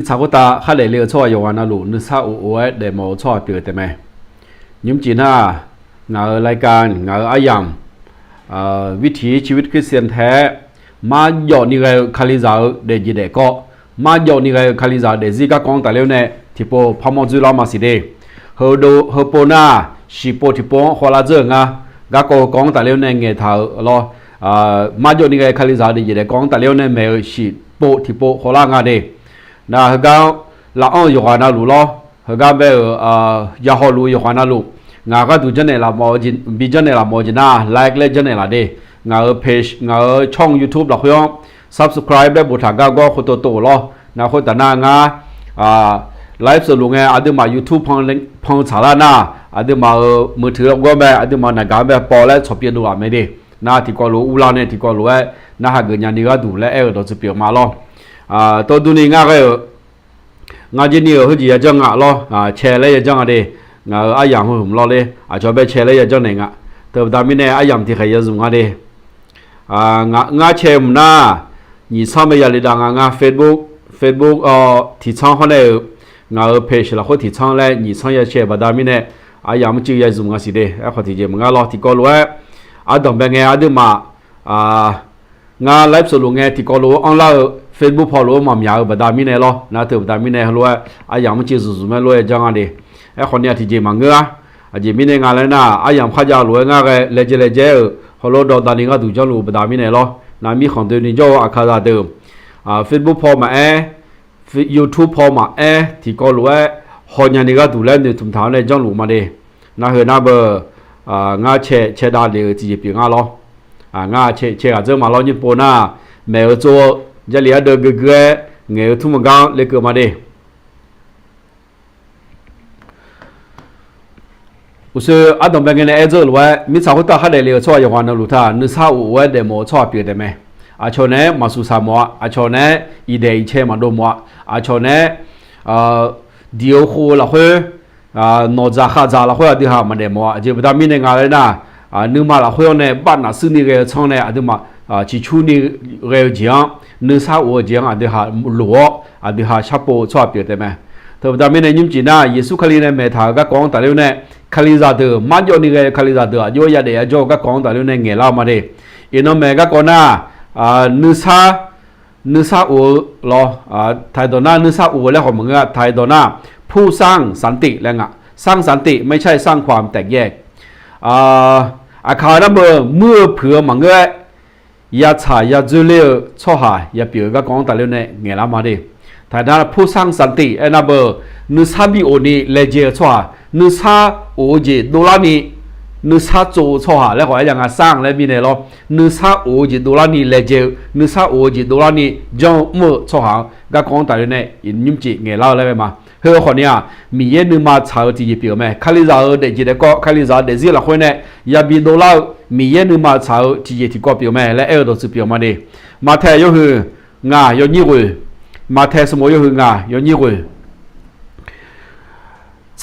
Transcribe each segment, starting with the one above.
查过打哈来了错有完了路，你查我的冇错对的没？ยิ้มจีน่างานรายการงานอายังวิถีชีวิตคริสเตียนแท้มาหยอดนี่ไงคาลิซาเดจิเดก็มาหยอดนี่ไงคาลิซาเดซิก้ากองแต่เลี้ยวเนี่ยที่พอพมจุลามาสิเดเฮโดเฮโปนาชิโปที่พอหัวลาเจงกากกองแต่เลี้ยวเนี่ยเงยท้าล้อมาหยอดนี่ไงคาลิซาเดจิเดกองแต่เลี้ยวเนี่ยเมย์ชิโปที่พอหัวลางาเดนะเฮกาละอ้ออยู่หัวนาลูล้อเฮกาเบยาฮอลูอยู่หัวนาลูงาก็ดูจันเนี่ยละมอจินบีจันเนี่ยละมอจิน่าไลค์เลยจันเนี่ยละเดงาเพจงาช่อง YouTube ละคุยsubscribe ได้บุตรก็คนโตๆล้อนะคนแต่หน้างาไลฟ์สดลงไงอาจจะมา YouTube พังสาระหน้าอาจจะมามือถือก็แม่อาจจะมาหนังการแบบปอและชอบเปลี่ยนดูอะไรไม่ได้นะที่ก็รู้อุลาเนี่ยที่ก็รู้นะหากเกิดอย่างนี้ก็ดูและเราจะเปลี่ยนมาล้อตัวดูนี่งาก็งาจีนี่เขาจีจังอ่ะล้อแชร์เลยจังอ่ะเดงาอายังผมรอเลยชอบไปแชร์เลยจังไหนงะแต่ตอนนี้เนี่ยอายังที่ใครจะส่งงาเดงาแชร์มันน่ะยี่ซ้ำไม่ยาลิดังงา Facebook ที่ช่องเขาเนี่ยงาเพจละคนที่ช่องเลยยี่ซ้ำยาแชร์บัดามิเนี่ยอายังมันจืดยาส่งงาสิเดเขาที่เจมันงารอที่ก็รู้อาดมเป็นไงอาดมางาไลฟ์สดลงไงที่ก็รู้ออนไลน์ Facebook พอรู้มันยาวบัดามิเนี่ยล้อนะแต่บัดามิเนี่ยรู้อายังมันจืดสุดๆไม่รู้จังอ่ะเดคนนี้ที่เจมังเงาอาจจะมีในงานแล้วนะอายังพาจารู้งาก็เลเจฮัลโหลดอตานิงก็ดูจังรู้บัดามิเนี่ยล้อนามีของตัวนี้จ้าอาคาราเดิมFacebook พอมาYouTube พอมาที่ก็รู้หอยนี่ก็ดูแลในทุ่มเท้าในจังรู้มาเดนะเฮน่าเบอร์งาเชดาเดือจีปีงาล้องาเชอาจจะมาล้อญี่ปุ่นนะแมวโจจะเลี้ยเดือเกยเงี้ยทุ่มกางเล็กมาเดอุศอาดมเป็นไงเนี่ยเจอหรือว่ามิสาวคนตาเขาได้เลี้ยช่วยอย่างวันนั้นรู้ท่านึกสาวว่าเดโมชอบเปลี่ยนได้ไหมอาชนเนี่ยมาสุสามัวอาชนเนี่ยอีเดียเชมาดูมัวอาชนเนี่ยเดียวคู่ละเฮ้นอจากข้าจากละเฮ้ที่หามันเดมัวจะไปทำมีในงานเลยนะนึกมาละเฮ้เนี่ยบ้านน่ะซื้อนี่เรื่องช่องเนี่ยอาจจะมาชิชูนี่เรื่องเจียงนึกสาวเจียงอาจจะหาหลัวอาจจะหาชับโปชอบเปลี่ยนได้ไหมแต่ไปทำมีในยิ้มจีน่าเยซูคลีเนี่ยเมธาก็กองแต่เรื่องเนี่ยคาลิซาเดอร์มาโยนี่ก็คาลิซาเดอร์โยยาเดียโยก็กองแต่เรื่องเนี่ยเงล่ามาเดอินโนเมก็ก่อนหน้านึกซาอูรอไทยตอนหน้านึกซาอูแล้วของมึงอะไทยตอนหน้าผู้สร้างสันติแล้วงะสร้างสันติไม่ใช่สร้างความแตกแยกอาคาระเบอร์เมื่อเผื่อมึงอะยาชายาจุเลียช่อหายาเปียก็กองแต่เรื่องเนี่ยเงล่ามาเดไทยด้านผู้สร้างสันติไอ้นับเบอร์นึกซาบิโอนี่เลเจช่อนึกซาโอเจโดรานีนึกซาโจช่อหาแล้วขอให้ยังไงสร้างแล้วมีเนี่ยหรอนึกซาโอเจโดรานีเลเจนึกซาโอเจโดรานีจงมือช่อหาก็กองแต่เรื่องเนี่ยยินยิ้มจีเงล่าเลยมาเฮ้ยคนเนี้ยมีเย็นนึกมาชาวที่ญี่ปุ่นไหมคาลิซาเดจิเดก็คาลิซาเดจิละคนเนี่ยยาบิโดรามีเย็นนึกมาชาวที่ญี่ปุ่นก็เปลี่ยนไหมและตัวสุดเปลี่ยนมาดิมาแทนยกคืองายกยี่กุยมาแทนสมมติยกคืองายกยี่กุย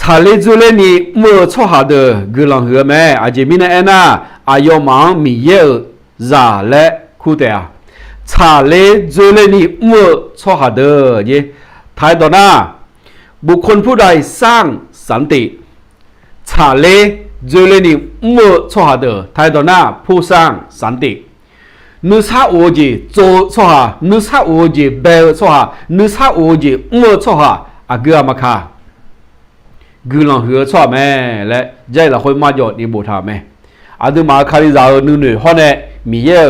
查理做了你没错好的，个人和咩？而且明年那阿要忙米业热来苦的啊。查理做了你没错好的，耶，太多啦。บุคคลผู้ใดสร้างสันติ查理做了你没错好的，太多啦。ผู้สร้างสันตินึกซาโอจีโจ错哈，นึกซาโอจีเบล错哈，นึกซาโอจี没错哈，อาเกือมาค่ะกูลองหัวชอบแม่และใจเราค่อยมาหยอดในบูธาแม่อาดูมาคาริซาหนึ่งหนึ่งเขาเนี่ยมีเยอ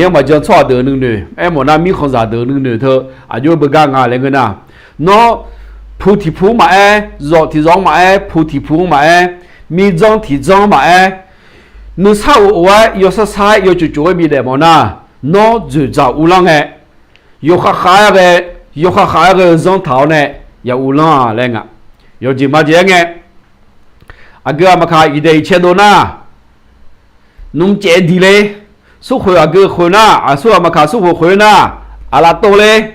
ะมาจะชอบเดินหนึ่งหนึ่งไอ้หมอน่ามีคนสาเดินหนึ่งหนึ่งเธออายุเป็นการงานอะไรกันนะเนาะผู้ที่ผู้มารอที่ร้องมาผู้ที่ผู้มามีจ้องที่จ้องมานึกเศร้าว่าโยสสายโยจุ่มีเดมอน่าเนาะจุดจ่าอุลังโยข้าขายจ้องเท้าเนี่ยอย่าอุลังอะไรเงี้ย有几毛钱嘅，阿哥阿妈卡一袋钱多呐，农借地嘞，收回阿哥回呐，阿收阿妈卡收回呐，阿拉多嘞，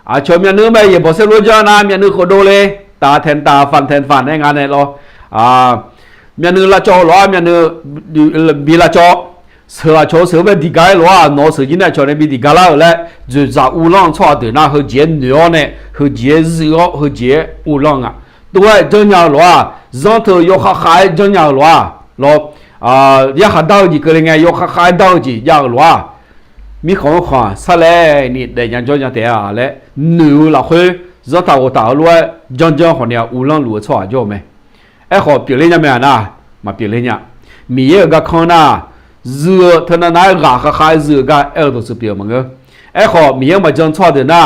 阿全面นื้อไม่也不是罗家呐，面นื้อขโดเลยตาแทนตาฟันแทนฟันให้งานเนี่ยรอ面นื้อละจอรอ面นื้อบีละจอเสือโชเสือไปดีกายรอหนอเสือจีน่ะชอเนี่ยบีดีกายแล้วแหละ就在乌浪错的那和钱鸟呢和节日哦和节乌浪啊，对正样罗啊，上头要还正样罗啊，罗也还到几个人哎，要还到几样罗啊，มีของขวาซะแล้วนี่แต่ยังจ้องแต่อะแล้วหนูละค่อยจะตา我ตาล้วยจังๆของเนี่ยอูลังหลัวชั่วจ่อมั้ยไอ้ขอเปลี่ยนเลยยังมั้ยนะมาเปลี่ยนเลยเนี่ยมีเยอะก็ข้างหน้าเสือเท่านั้นนะกะคล้ายเสือก็ตัวสิเปลี่ยนมั้งเออไอ้ขอมีเยอะมาจังชั่วเด้อนะ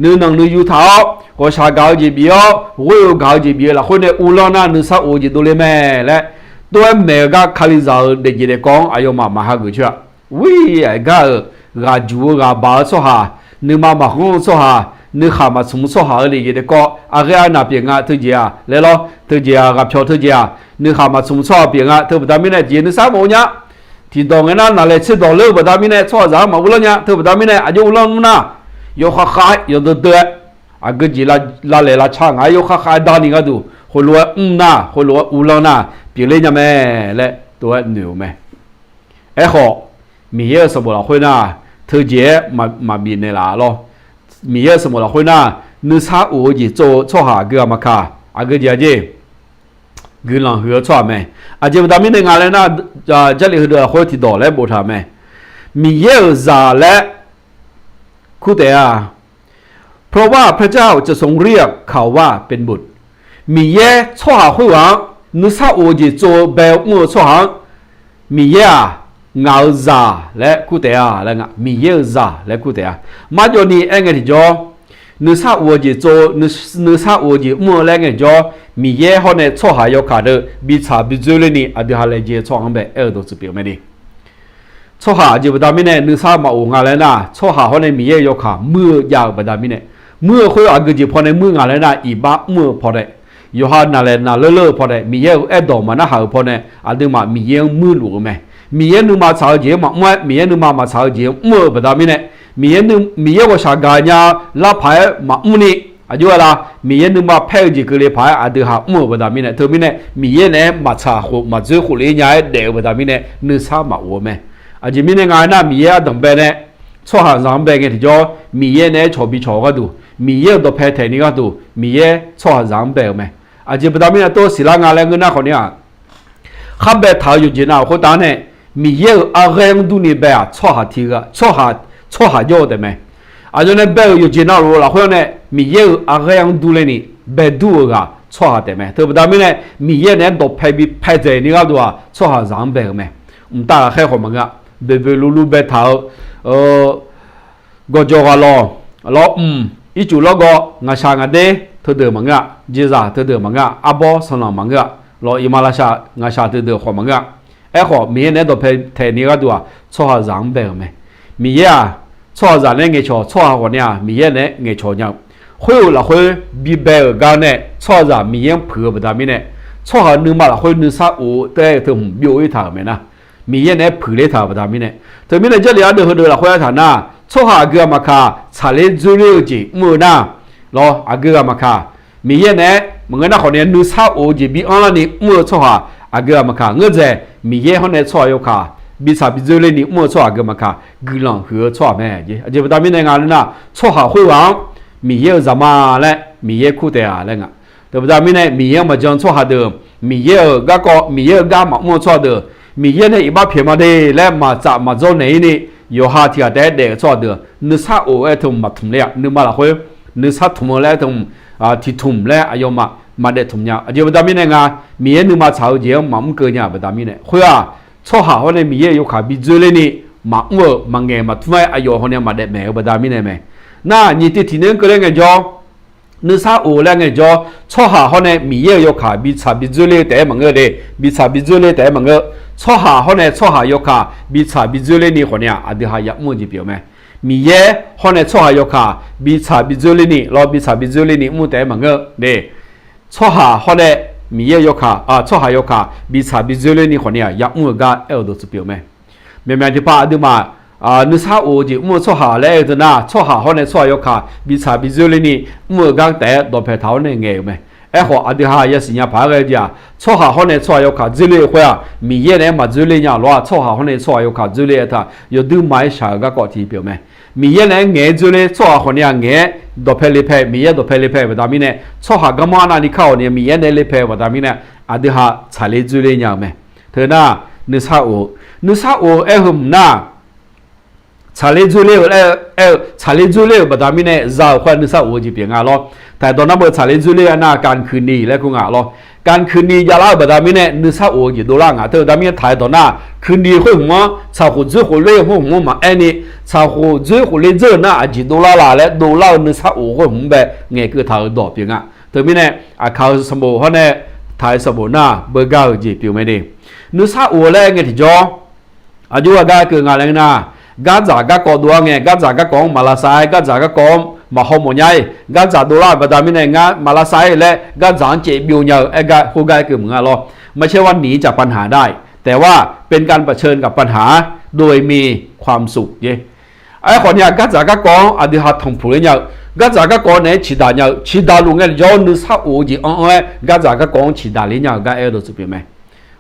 นึนังนึอยู่เท้าก็ชาเกาจีเบียวเวยเกาจีเบียวละคนเนี่ยอูลังน่ะนึซะโอจีตัวเลยแม่และตัวแม่ก็คาลิซาเด็กๆกองอายุมาหากูเชื่อวิไอ้ก็ราจูราบาสหานึมามาของสหานึขามาสมสหาเลยเด็กก็อะไรน่ะเปียงอ่ะเธอเจียแล้วล่ะเธอเจียกับชาวเธอเจียนึขามาสมสหาเปียงอ่ะเธอบ่ได้มีเนี่ยจีนึสามโมเนี่ยที่ตรงนั้นน่ะเลยชิดต่อเลยบ่ได้มีเนี่ยชั่วสามมาอุลเนี่ยเธอบ่ได้มีเนี่ยอายุอุลน่ะยกขาอยู่เด้ออ่ะก็จีละเลยละช่างอ่ะยกขาดานี่ก็ดูคนรู้น่ะคนรู้อุลน่ะเปลี่ยนเลยเนี่ยแม่และตัวหนูแม่ไอ้ขอมีเยอะสมบูรณ์คนน่ะเธอเจ๊มาบินในหลา咯มีเยอะสมบูรณ์คนน่ะนึกซาอูจีโจชั่วหาเกือมาค่ะอาก็เจ๊กืนหลังหัวชั่วไหมอาจจะตามนี้ในงานแล้วน่ะจะเรียกเดือคนที่ดอแล้วบ่ทำไหมมีเยอะซาและคู่แต่เพราะว่าพระเจ้าจะทรงเรียกเขาว่าเป็นบุตรมีเยอะชั่วหาคนหวังนึกซาอูจีโจแบบมั่วชั่วหามีเยอะเงาซาและกูเตะและงะมีเยอะซาและกูเตะมาจนี่เองที่จอนึกซาอวจีโจนึกซาอวจีมัวและงะจอมีเยอะคนเนี่ยชั่วหายกขาดบิชาบิจุเลนี่อดีหาเลเจชั่วหังแบบตัวสุดเปรี้ยวไม่ดีชั่วหาจีบดามิเนี่ยนึกซามาอูงาเลยนะชั่วหาคนเนี่ยมีเยอะยกขามือยากบดามิเนี่ยมือคุยอากจีพอในมืองาเลยนะอีบ้ามือพอได้ยูฮานาเลนาเล่อพอได้มีเยอะดอกมันน่าหาพอเนี่ยอดีมามีเยอะมือหลวงไหมมีเยนึมาชาวเจียมามีเยนึมาชาวเจียมัวบดามิเนี่ยมีเยว่าชากาญาลาพายมานี่อายุอะไรมีเยนึมาเพลจิกเลยพายอาดูหามัวบดามิเนี่ยเธอมิเนี่ยมีเยเนี่ยมาชาหูมาเจอหูเลยยายเด็กบดามิเนี่ยนึกซามาวัวแม่อาจจะมีเนี่ยงานน่ะมีเยดังเบเนี่ยชั่วหาสังเบเนี่ยที่จอมีเยเนี่ยชอบบิชอก็ดูมีเยตัวเพลเทนี่ก็ดูมีเยชั่วหาสังเบแม่อาจจะบดามิเนี่ยตัวศิลางานแรงเงินหน้าคนเนี้ยข้าเบท้าอยู่จีน่าคนตาเนี่ยมีเยอะอะไรยังดูนี่แบบชั่วหาทีก็ชั่วหาเยอะได้ไหมอาจจะเนี่ยแบบอยู่จีน่ารู้ละคนเนี่ยมีเยอะอะไรยังดูเลยนี่แบบดูก็ชั่วหาได้ไหมเธอบอกได้ไหมเนี่ยมีเยอะเนี่ยตัวเพจนี่ก็ดูว่าชั่วหาสังแบบไหมตาแค่คนมันก็เบลูแบบท้าก็จะก็รออีจุแล้วก็งาช้างเดเธอเดิมมันก็เจซ่าเธอเดิมมันก็อาบอสนองมันก็รออิมาลาชางาชาเธอเดิมของมันก็ไอ้ขอมีเนี่ยตัวเพลนี่ก็ดูว่าชั่วหาสังแบบไหมมีเยอะชั่วหาเนี่ยเงยชั่วหาคนเนี่ยมีเยอะเนี่ยเงยชั่วเนี่ยคุยละคุยบีเบลกันเนี่ยชั่วหามีเยอะเผื่อแบบนี้เนี่ยชั่วหานึกมาละคุยนึกซาอูแต่ถึงบิวอีถามไหมนะมีเยอะเนี่ยเผื่อเลยถามแบบนี้เนี่ยแต่มีเนี่ยเจริญเดือละคุยฐานน่ะชั่วหาเกือบมาค่ะชาเลจูเรียจีมือหน้ารออาเกือบมาค่ะมีเยอะเนี่ยมึงก็น่าคนเนี่ยนึกซาอูจีบีอันละนี่มือชั่วหาอาเกือบมาค่ะเงื่อนใจมีเยอะคนเนี่ยชั่วยกขาบิชาบิจุเลนี่มั่วชั่วก็มาค่ะกุลังหัวชั่วแม่จีอาจจะเป็นตามีในงานนั้นน่ะชั่วหาคุยหวังมีเยอะจะมาและมีเยอะคู่แต่อะไรเงี้ยแต่เป็นตามีในมีเยอะมาจังชั่วหาเดิมมีเยอะก็มีเยอะก็มามั่วชั่วเดิมมีเยอะเนี่ยอีบ้าเพียมาเดและมาจับมาโจนไหนนี่อยู่หาที่แต่เด็กชั่วเดิมนึกซาโอเอทุ่มมาทุ่มเลยนึกมาละคุยนึกซาทุ่มแล้วทุ่มที่ทุ่มแล้วอายุมาเด็ดทุ่มเนี่ยอาจจะเป็นตามีในงานมีเยอะนึกมาชาวเจียมามุ่งเกินเนี่ยเป็นตามีในคุยชั่วหาคนเนี่ยมีเยอะอยู่ขาบิจุเลนี่มามังเงมาทุ่มอายุคนเนี่ยมาเด็ดแม่ก็บดามิเนี่ยแม่น่านี่ที่นึงก็เรื่องไงจ๊อนึกซาอูเรื่องไงจ๊อชั่วหาคนเนี่ยมีเยอะอยู่ขาบิจุเลแต่มังเงเดบิชาบิจุเลแต่มังเงชั่วหาคนเนี่ยชั่วหาอยู่ขาบิจุเลนี่คนเนี่ยอดีหายมุ่งจีเปียวแม่มีเยอะคนเนี่ยชั่วหาอยู่ขาบิจุเลนี่รอบิจุเลนี่มุ่งแต่มังเงเดชั่วหาคนเนี่ยมีเยอะยกขาชั่วหายกขาบิจุเลนี่คนเนี่ยยักมือก็ตัวสุดเปียวไหมเมื่อที่ป้าดูมานึกซาอูจีมือชั่วหาแล้วตัวน่ะชั่วหาคนเนี่ยชั่วยกขาบิจุเลนี่มือก็แต่ตัวเพลเท้าเนี่ยเงี้ยไหมไอ้หัวอดีหายสิญญาพาเกจีอ่ะชั่วหาคนเนี่ยชั่วยกขาจุเลหัวมีเยอะเนี่ยมาจุเลเนี่ยล้อชั่วหาคนเนี่ยชั่วยกขาจุเลท่าอยู่ดูไม่ใช่ก็กอดที่เปียวไหม มีเยอะเงี้ยจุเลยชั่วคนเนี่ยเงี้ยดอกเพลิเพมีเยอะดอกเพลิเพแบบตามีเนี่ยชั่วหากำมันอันนี้เข้าเนี่ยมีเยอะในลิเพแบบตามีเนี่ยอาดิฮะชาลิจุเลยเนี่ยไหมเธอหน้านึกซาโอหุ่มหน้าชาลิจุเลยชาลิจุเลยแบบตามีเนี่ยจะเอาคนนึกซาโอจีเปียงอ่ะล้อแต่ตอนนั้นเมื่อชาลิจุเลยน่าการคืนนี้แล้วกูอ่ะล้อการคืนนี้ยาลาแบบตามีเนี่ยนึกซาโอจีดูล่างอ่ะเธอตามีถ่ายตอนหน้าคืนนี้会หัวชาวหัวจุหัวเล่หัวหัวมาไอ้นี่ชาวหัวจุหัวเล่เจอหน้าจีดูล่าละแล้วดูล่านึกซาโอหัวหัวแบบเงี้ยคือถ่ายดอกเปียงอ่ะเธอมีเนี่ยอ่ะเขาสมบูรณ์เขาเนี่ยถ่ายสมบูรณ์หน้าเบอร์เก้าจีเปียงไม่ได้นึกซาโอแล้วเงี้ยที่จ่ออายุว่าก็คืองานอะไรนะกาจาก็กอดวงเงี้ยกาจาก็กองมาลาไซกาจาก็กองมาฮอมอนยัยกาจากดูล่าแบบตามีเนี่ยงานมาลาไซและกาจากเจ็บอยู่เนี่ยไอ้กาฮูกาคือมึงอ่ะรอไม่ใช่ว่าหนีจากปัญหาได้แต่ว่าเป็นการเผชิญกับปัญหาโดยมีความสุขเย่ไอ้คนเนี่ยกาจาก็กองอดีตทองผู้เนี่ยกาจาก็กองเนี่ยชีดาเนี่ยชีดาลุงเนี่ยย้อนนึกซาโอจีอ๋อกาจาก็กองชีดาเลยเนี่ยกาเอโดสุเปียไหม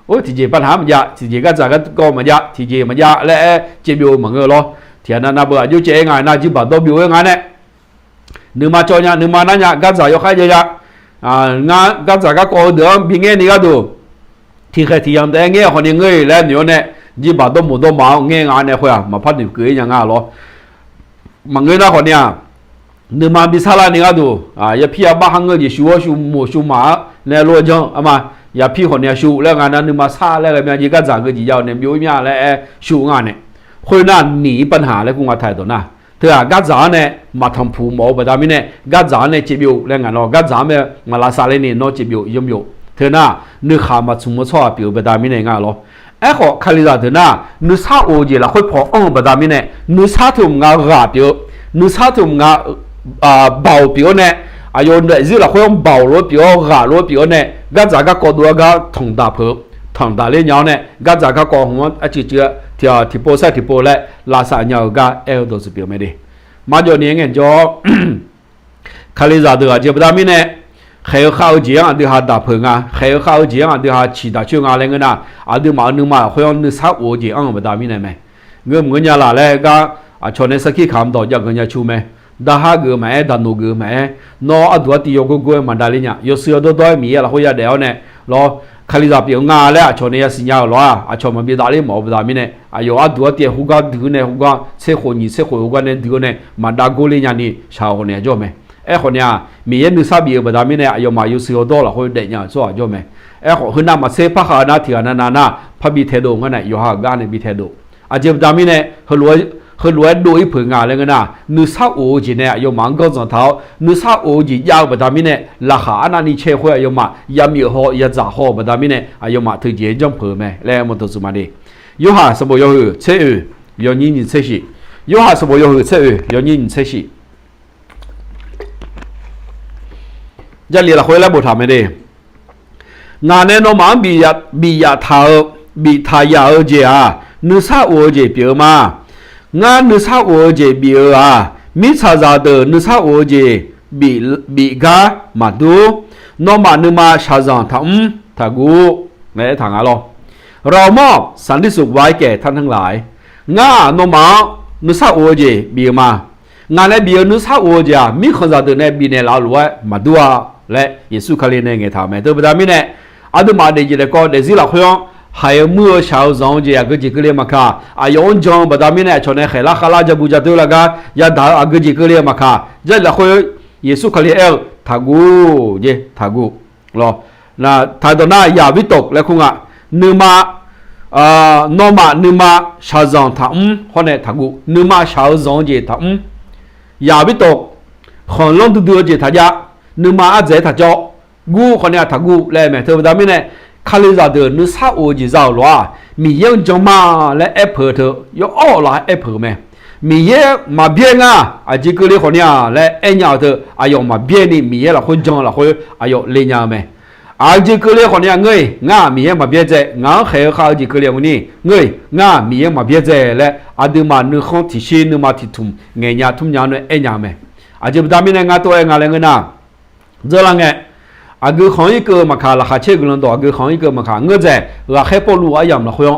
โอ้ที่เจปัญหามันยากที่เจก็จากก็มันยากที่เจมันยากและเจบิวมันเงอล้อเทียนนั้นนะเบอร์อายุเจงไงน่าจิบตัวบิวยังไงเนี่ยนึกมาจอยเนี่ยนึกมานั่นเนี่ยก็จากยกให้เยอะงานก็จากก็เดี๋ยวบิเงี้ยนี่ก็ดูที่เคยที่ยังแต่เงี้ยคนยังเงยแล้วเนี่ยเนี่ยจิบตัวหมูตัวหมาเงี้ยงานเนี่ยคุยมาพัดดิบเกยยังไงล้อมันเงยนะคนเนี่ยนึกมาบิซาลานี่ก็ดูอย่าพี่บ้าหังเงยชัวชัวหมูชัวหมาเนี่ยรัวจังอามาอย่าพี่คนเนี่ยชูแล้วงานนั้นนึกมาซาแล้วก็มีอะไรก็จากก็จีเจ้าเนี่ยมีอะไรแล้วชูงานเนี่ยคนนั้นหนีปัญหาแล้วกูมาถ่ายตัวน่ะเธอกัดจานเนี่ยมาทำผูหมอแบบนี้เนี่ยกัดจานเนี่ยจีบิวแล้วงานเรากัดจานเนี่ยมาลาซาเลนี่น้องจีบิวยมอยู่เธอน่ะนึกขามาชุ่มชอบบิวแบบนี้เนี่ยงานเราไอ้ขอคาลิซาเธอน่ะนึกซาโอจีละค่อยพอแบบนี้เนี่ยนึกซาถุงงาราบิวนึกซาถุงงาเบาบิวเนี่ยอายุเนี่ยสิละค่อยเบาโรบิวราโรบิวเนี่ยกัดจากก็ตัวก็ทงดาเพิ่มทางดาเลี้ยงเนี่ยกัดจากก็หัวอาชีพที่โพสที่โพและลาซาเนียก็เอลโดสเปียไม่ได้มาจนนี้เงี้ยจ่อคาลิซาเดือดเจ็บดามิเนี่ยเขาเข้าเจียงอันเดียหาดาเพิ่งอ่ะเขาเข้าเจียงอันเดียหาชีดาช่วยงานอะไรเงี้ยนะอันเดียมาหนึ่งมาเขา要นึกซาโอจีอังแบบดามิเนี่ยไหมเงี้ยเงี้ยละแล้วก็ชนในสกีขามต่อจากเงี้ยชูไหมดาฮะเกอไหมดานูเกอไหมนออัดวัติโยกุกุมันดาลิเนี่ยยศยอดตัวมีอะไรเขาอยากเดี๋ยวเนี่ยรอคาลิซาเปียงงาแล้วชนเนี่ยสิญญาล้อชนมันมีดาลิหมอแบบดามิเนี่ยอายุอัดวัติฮูกาดูเนี่ยฮูกาเสกคนนี้เสกฮูกาเนี่ยดูเนี่ยมันดาโกลิเนี่ยนี่ชาวคนเนี่ยจ่อไหมไอ้คนเนี่ยมีเงินนึกซาบีแบบดามิเนี่ยอายุมาอยู่สิบตัวละคนเด็กเนี่ยจ่อจ่อไหมไอ้คนคนนั้นมาเสพหานาที่อันนั้นนะพระบิเทโดงั้นเนี่ยอยู่หากานเนี่ยบิเทโดอาเจ็บดามิเนี่ยเขารวยโดยผลงานเลยนะนึกซาโอจีเนี่ยอยู่มังกรจันทร์นึกซาโอจียาวแบบดามิเนี่ยราคาอันนั้นนี่เชื่อว่าอยู่มายามีห่อยาจ่าห่อแบบดามิเนี่ยอยู่มาถึงเย็นจำเพิ่มไหมแล้วมันตัวสมัยนี้อยู่หาสมบูรณ์อยู่เชื่ออยู่นี่เชื่อสิอยู่หาสมบูรณ์อยู่เชื่ออยู่นี่เชื่อสิจะเรียนละคนแล้วบุตรทำไม่ได้งานเนี่ยน้องมันบียาทายาเจียนึกซาโอจีเปียมางานนึกซาโอเจบีมิชาซาเดนึกซาโอเจบีกามาดูนอมานึมาชาจังทากูในทางอะไรเรามอบสันติสุขไว้แก่ท่านทั้งหลายงานอมานึกซาโอเจบีมางานในบีนึกซาโอเจมิขจาเดในบีในลาวล้วยมาดูและเยซูคาลีในเงทำไหมตัวประดามิเนี่ยอาดูมาเดี๋ยวก็เดี๋ยวสิละคน还有莫小张姐个几个哩嘛卡，用张不达米呢，从那海拉就不叫对了个，也打个几个哩嘛卡，这来回耶稣可哩他古耶他古咯，那他到那亚维多来看啊，你嘛诺嘛你嘛小张他后来他古，你嘛小张姐他亚维多，很多都姐他家，你嘛阿仔他叫古后来他古来没，对不达米呢？คาลิซาเดอร์นึกซาโอจิซาล้อมีเยังจังมาและแอปเปิลเธอยอ้อละแอปเปิลไหมมีเยังมาเบี้ยงอาจิกเลยคนนี้และเอ็นยาเธออายุมาเบี้ยนี่มีเยังละคนจังละคนอายุเลี้ยงไหมอาจิกเลยคนนี้เงยมีเยังมาเบี้ยใจเขยข้าอาจิกเลยคนนี้เงยมีเยังมาเบี้ยใจและอาดูมานึกของที่ชีนึกมาที่ทุ่มเงียทุ่มยาเนี่ยเอ็นยาไหมอาจิบดามิเนี่ยตัวเองอะไรเงี้ยนะเจอละไงอากูของอีกมาขาละขาเชื่อกันตัวอากูของอีกมาขาเงื่อนใจราคาปลุกอายามละคน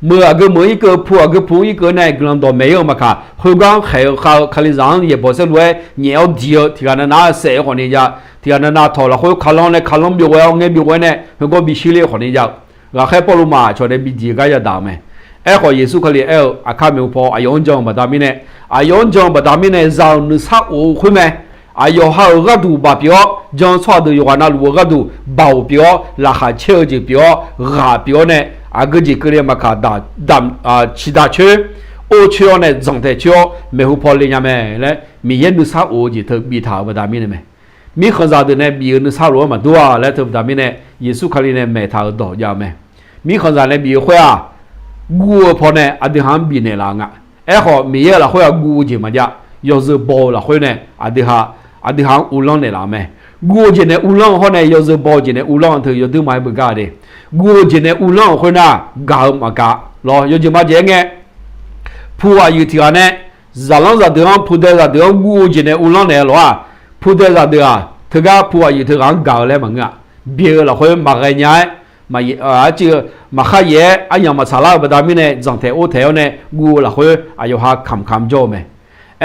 么个么一个铺一个呢，可能都没有嘛卡，后刚还里让也不是来你要低，提个那谁和你家，提个那头了，后卡朗比我要比我呢，后个比系列和你家，然后还不如嘛，就得比第个要大咩？哎，和耶稣可里哎，看没有跑，用讲不大米呢，用讲不大米呢，让你啥我会咩？有好个度把标，讲错的有那路个度保标，然后车就标，标呢，个几个哩嘛卡其他车，我车呢状态车，没有跑哩呀咩嘞？米也你啥我就特比他不大米了咩？米很少的呢，比你啥罗嘛多啊，来特不大米呢，耶稣可里呢买他多呀咩？米很少呢比会啊。我跑呢，得喊比呢啦个，哎好，没有了会要我就么家，要是包了会呢，得喊乌浪的啦咩？我今呢乌浪好呢，要是包今呢乌浪头要都买不干的，我今呢乌浪会呢搞嘛搞，咯，要就么这个，铺啊有条呢，热浪热的啊，铺的热的啊，我今呢乌浪来了啊，铺的热的啊，这个铺啊有条讲搞来么个，别了会嘛个伢。mà chứ mà khai ye anh em mà xả lao bờ đam này rằng thế ô thế này ngu là hơi ai ha khăm cho mày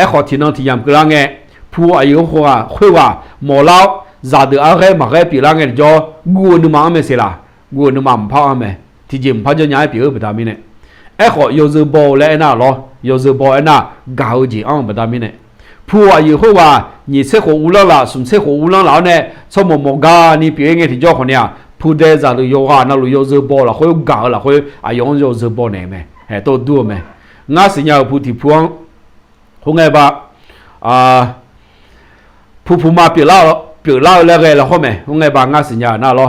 họ thì nó thì em cứ nghe phu ai hoa mỏ lao ra được ai mà cái bị nghe cho ngu nó mà mày xí là ngu nó mà phao mày thì chỉ phao cho nhái bị bờ đam này họ yêu dư bò lại na lo yêu dư bò na gạo gì ăn bờ đam này phu ai hoa你吃火乌浪了，什么吃火乌浪了呢？什么毛干你别个提叫คนเนี่ยผู้ใดจะรู้ยา那รู้ยาจะบ่ละค่อยกาละค่อย用ยาจะบ่เนี่ยมั้ย都多มั้ยงั้นสิญาผู้ที่พวงคงไงบ่ผู้มาเปล่าแล้วไงล่ะคงมั้ยคงไงบ่งั้นสิญานะ咯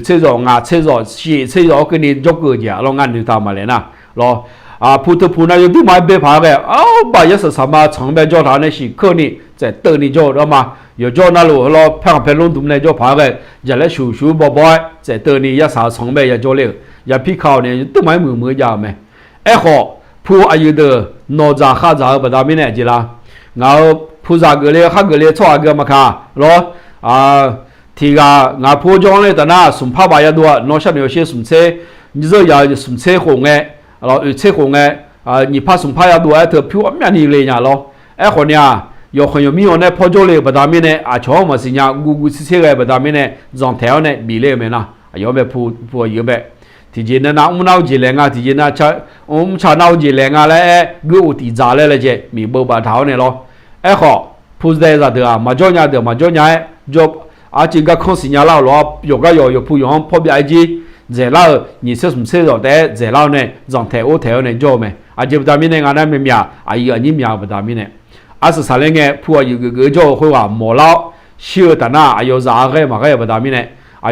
这种这种是这种跟你做个呀咯งั้น你ทำมาเลยนะ咯ผู้那有都买别牌的把也是什么成本叫他那是可你在等你做了嘛有做那路咯偏偏弄东来做牌的也来数宝在等你也啥成本也做了也皮靠呢都买么呀没好ผู้อายุ的哪吒哈吒不大明呢，啦，然后ผู้啥个嘞，哈个嘞，错个嘛卡，咯提个俺ผู้装嘞，但那送怕吧也多，哪下有些送车，你这要送车红诶。咯，车红诶，你怕送怕要多，特票面你来呀咯，好呢，有很有米样呢，跑咗嚟不大面呢，瞧么是呀，我车个不大面呢，让条呢米来面啦，有咩铺有咩，提前呢那闹几两啊，提前呢查闹几两啊嘞，我地炸来了啫，米不把头呢咯，好，铺在啥的啊，嘛叫伢就这个看是伢老咯，有铺用破别机。在老你说什么车了的，在老呢，让台欧呢做没？就不大明呢，俺那没苗，一个你苗不大明呢，是啥嘞个？铺有个叫会话毛老，小的那有啥个嘛个不大明呢？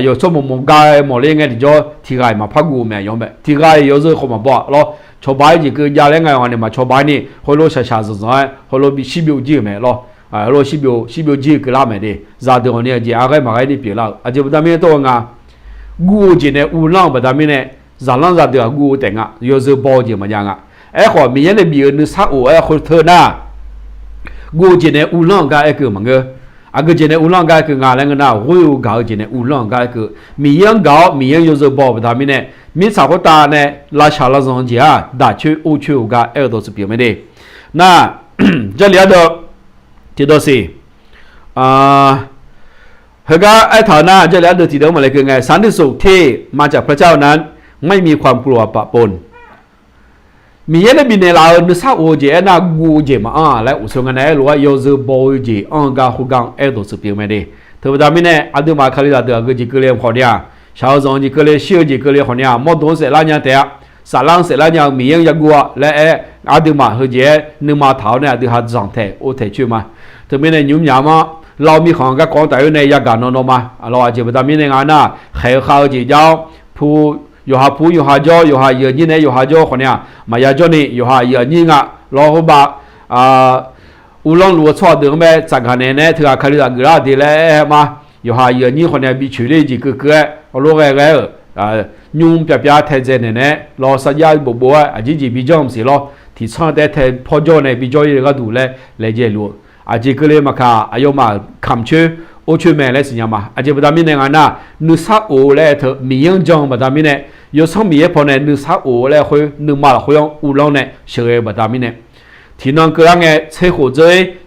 有什么街毛嘞个就提个嘛拍过没用没？提个有时候嘛不咯，炒白几个家嘞个话呢嘛炒白呢，后来下子上，后来比西表机没咯，后来西表机个拉没的，咋的呢？就个嘛个的别了，就不大明多啊。我今年乌浪不大明呢，让让的我等啊，有时包就么样啊？好，明年的米你啥我回头呢？我今年乌浪个个么个？个今年乌浪个个俺那个那我有搞今年乌浪个个，明年有时包不大明呢，明差不大呢，拉下了上去啊，大区欧区个都是表面的。那这里头这都是เขาก็ฐานะจะแล้วเดือดที่เดิมมาเลยคือไงสันติสุขที่มาจากพระเจ้านั้นไม่มีความกลัวปะปนมีเยอะเลยมีในเราเนื้อซาโอเจน่ากูเจมาและอุศกันไหนหรือว่าโยซึโบเจกาฮูกังตัวสุดเพียงไม่ได้เธอตามนี้อาดูมาคลีลาเดือดก็จีเกลียมคนเนี่ยชาวจงจีเกลียเชื่อจีเกลียคนเนี่ยมอดตัวเสร็จแล้วเนี่ยแต่สารังเสร็จแล้วเนี่ยมียังยักกัวและอาดูมาเฮเจนึกมาเท้าเนี่ยดูหาจังเทโอเทชื่อมาเธอไม่ได้ยุ่งยากมาเรามีของก็ของแต่ในยาการนอนมาเราอาจจะไปทำยังไงนะเขาจีเจ้าผู้อยู่หาเจ้าอยู่หาเยอะนี่เนี่ยอยู่หาเจ้าคนเนี่ยมายาเจ้านี่อยู่หาเยอะนี่อ่ะเราเขาบอกอุลองรัวชอบเดิมไปจากกันเนี่ยเธอคดีอะไรดีเลยมาอยู่หาเยอะนี่คนเนี่ยบิชุลีจีก็เกะเราแก่ยุ่งเปียๆเทเจเนี่ยเราสัญญาบัวอาจจะบิจอมสิเราที่ชอบแต่เทพอเจ้าเนี่ยบิจอยก็ดูเลยเจลูจีเกลียมาค่ะอายุมาคำชื่อ โอช่วยแม่เลยสิยามาอาจจะประดามินในงานน่ะนุสาโอเลยเถอะมียังจังประดามินเนี่ยยศมีพอเนี่ยนุสาโอเลยคุยนึกมาคุยอุลองเนี่ยเชื่อประดามินเนี่ยที่นั่งก็ยังไงเชื่อหัวใจ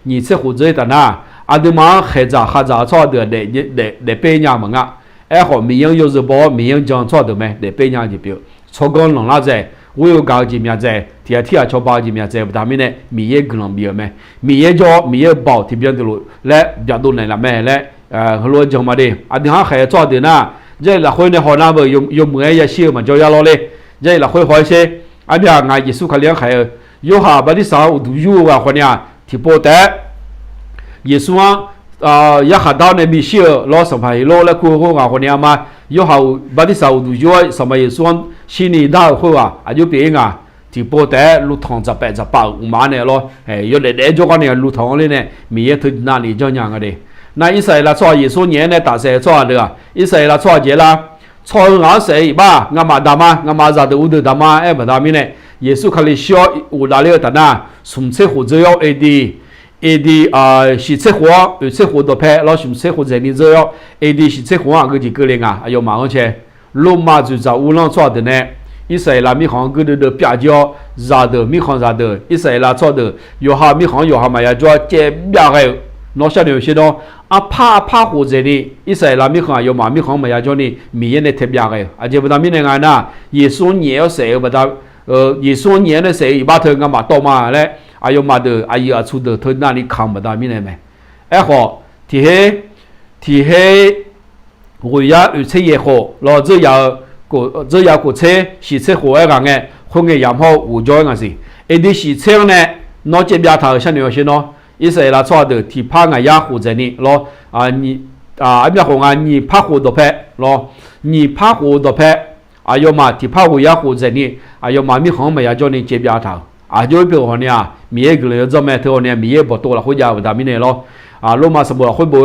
นี่เชื่อหัวใจแต่น่ะอาดูมาเหตุข้าจะชอบเดือดเป็นยังมั้งอ่ะขอมียังยศบ่มียังจังชอบเดือดไหมเดือดเป็นยังจีบอยู่ชอบกันหลงละใจ我有搞几面在，天朝包几面在，他们呢米也可能比较咩，米也叫米也包，这边的路来比较多人了咩来，很多讲嘛的，你看还做的呢，这那会呢好那么有么也些嘛，就要老嘞，这那会好些，边俺耶稣可能还有下把的啥都有啊，或者提波的，耶稣也下到那米些老什么老了过后啊，或者嘛。有好把的手都有什么也算心里大会啊，有别啊，提波的路堂十八5万呢咯，有来做个呢路堂里呢，米也推那里这样个的，那一岁啦做耶稣年呢大岁做的啊，一岁啦做节啦，做俺岁吧，俺妈大妈，俺妈咋的我的大妈不大米呢，耶稣可能需要有哪里的呢，从此或者要是吃活，有吃活的拍，老是吃活在你这要是吃活个几个人啊，有马上去，罗马就在乌浪做的呢，以色列米行个的别叫啥的米行啥的，以色列做的，有哈米行有哈嘛要做这别个，那下头些喏，怕活在你，以色列米行有嘛米行嘛要做你米人的特别个，这不但米人啊那，耶稣年要谁不但耶稣年的谁一把头个嘛多嘛嘞。有嘛的，有出的，他那里看不到米来没？好，提起为呀有车也好，老这要个车，洗车好个个，混个养好无交个是，的洗车呢，那这边头像那些喏，一些啦错的，提怕个呀护着你咯，你边红啊，你怕护的拍咯，你怕护的拍，有嘛提怕护呀护着你，有嘛米红么呀叫你这边头。就比如说呢，米也个人做咩头呢，米也不多了，回家维他命的咯。罗马什么会不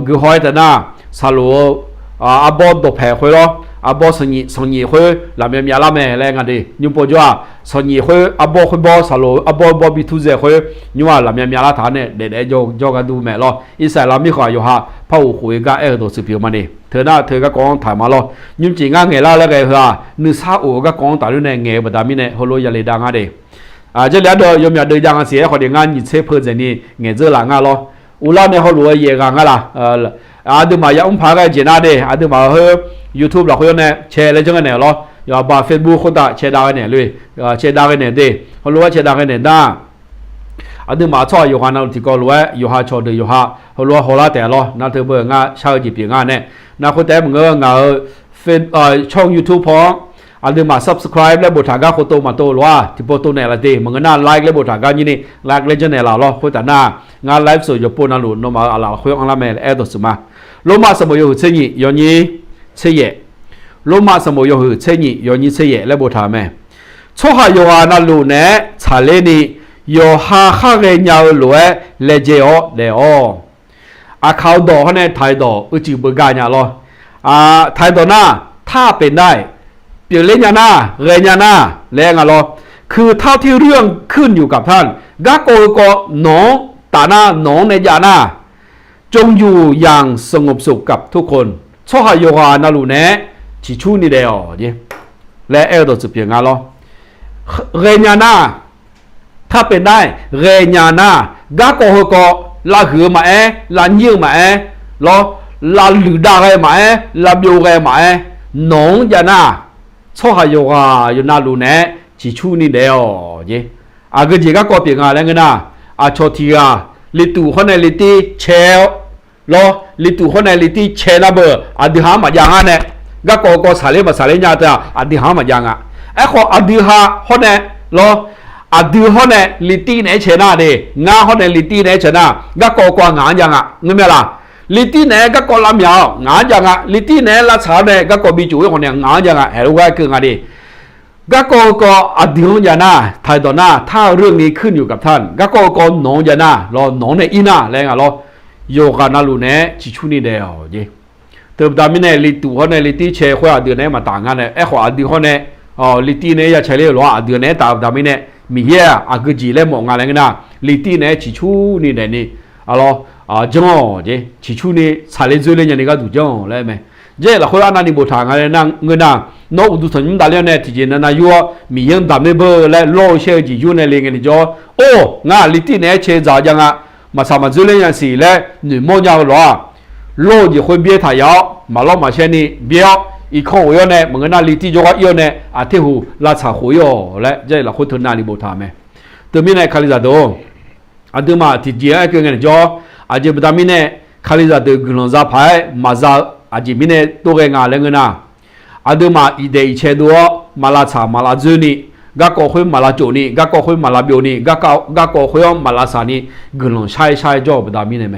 个好的呢？沙罗波都排回咯，波生意会那边面那边来个的，你不就生意会波会波沙罗波比兔子会，你话那边面那他呢，来就个都咩咯？一晒那米话有下，怕我回家都是票嘛的，เธอก็講台嘛咯，你唔知啱嘅啦，那個係你啥我個講大陸呢，嘅維他命呢，好多人嚟打我哋。这两道有没有对这样些或者按你车破着呢？眼这啷个咯？有啦呢好罗也啷个啦？都嘛要拍个简单的，都嘛去 YouTube 啦，或者呢，切来这个呢咯，要把 Facebook 或者切到个呢嘞，切到个呢的，好罗切到个呢da，都嘛错有下那提高罗，有下错的有下，好罗好啦的咯，那特别俺下几遍俺呢，那或者我ช่อง YouTube พอada mak subscribe le botaga foto mato loa ti foto ne la de mengena like le botaga ni ni like le jene la lo ko tana nga live so yo pona lu no ma ala khoi ang la me e do suma lo ma samo yo chenyi yo ni cheye lo ma samo yo chenyi yo ni cheye le bota me cho ha yo na lu ne cha le ni yo ha kha ge nyao lo le je o le o a khao do ne thai do u chi bu ga nya lo thai do na ถ้าเป็นได้เปลี่ยนเล่นยาหน้าเรนยาหน้าแรงอะรอคือเท่าที่เรื่องขึ้นอยู่กับท่านกะโกโกหนองตาหน้าหนองในยาหน้าจงอยู่อย่างสงบสุขกับทุกคนชอหายโยฮานาลูเนะชิชูนี่เดียวเนี่ยและเอลโดจะเปลี่ยนงานรอเรนยาหน้าถ้าเป็นได้เรนยาหน้ากะโกโกลาหือมาลายิ่งมารอลาหรือดาไรมาลาบิวไรมาหนองยาหน้าชอหายโยฮาโยนาลูเนะชิชูนี่เดียวเนี่ยก็จีก็กอเปลี่ยนงานแล้วกันนะชอทีลิตูคนในลิตีเชลรอลิตูคนในลิตีเชลนะเบอร์ดิหามาอย่างนั้นเนี่ยก็สาเลมาสาเลญาติดิหามาอย่างขอดิหาคนในรอดิคนในลิตีไหนเชนะเดงาคนในลิตีไหนเชนะก็งานอย่างเงี้ยล่ะลิตีไหนก็ลำยาวงานอย่างลิตีไหนละชาเนี่ยก็มีจุยคนเนี่ยงานอย่างเฮลูกก็คืองานดีก็อดีตยานาไทยตอนหน้าถ้าเรื่องนี้ขึ้นอยู่กับท่านก็หนองยานารอหนองในอีน่าแรงรอโยกานาลูเนะชิชูนี่เดียวเย่เติมตามนี่ลิตูเขาในลิตีเชยเขาอดีตเนี่ยมาต่างกันเนี่ยขออดีตเขาเนี่ยลิตีเนี่ยอย่าใช้เรื่องหรออดีตเนี่ยตามนี่มีเหี้ยก็จีเล่มองงานอะไรกันนะลิตีเนี่ยชิชูนี่เนี่ยนี่รอ จังเจชิชูนี่สาเลจุเลยันนี่ก็ดูจังเลยไหมเจละคนอันนั้นนี่บุตรางอะไรนั่งเงินน่ะน้องอุตุสนิมดาเลียนเนี่ยที่เจนั่นน่ะยัวมียังดำเนี่ยเบอร์และโลเชื่อจีอยู่ในเลี้ยงนี่จ่อโอ้งาลิติเนี่ยเชื่อจ่าจังอ่ะมาสามาจุเลยันสิและหนึ่งโมงยาวหรอโลจีคนเบี้ยถ่ายาวมาล้อมาเช่นนี้เบี้ยอีกข้อหัวเนี่ยเหมือนน่ะลิติจ่อเยอะเนี่ยอาทิหูลาชาหัวและเจละคนทุนน่ะนี่บุตรไหมตัวมีในคาลิซาโดอันเดิมมาที่เจียก็เงินจ่ออาจจะบุตรมีในคาลิซาโดกลุ่มซาพายมาซาอาจจะมีในตัวเองอะไรเงี้ยนะอันเดิมมาอีเดียเชดัวมาลาชามาลาจูนี่ก็ก็คุยมาลาจูนี่ก็ก็คุยมาลาบิโอนี่ก็คุยมาลาซานี่กลุ่มใช่จ่อบุตรมีในไหม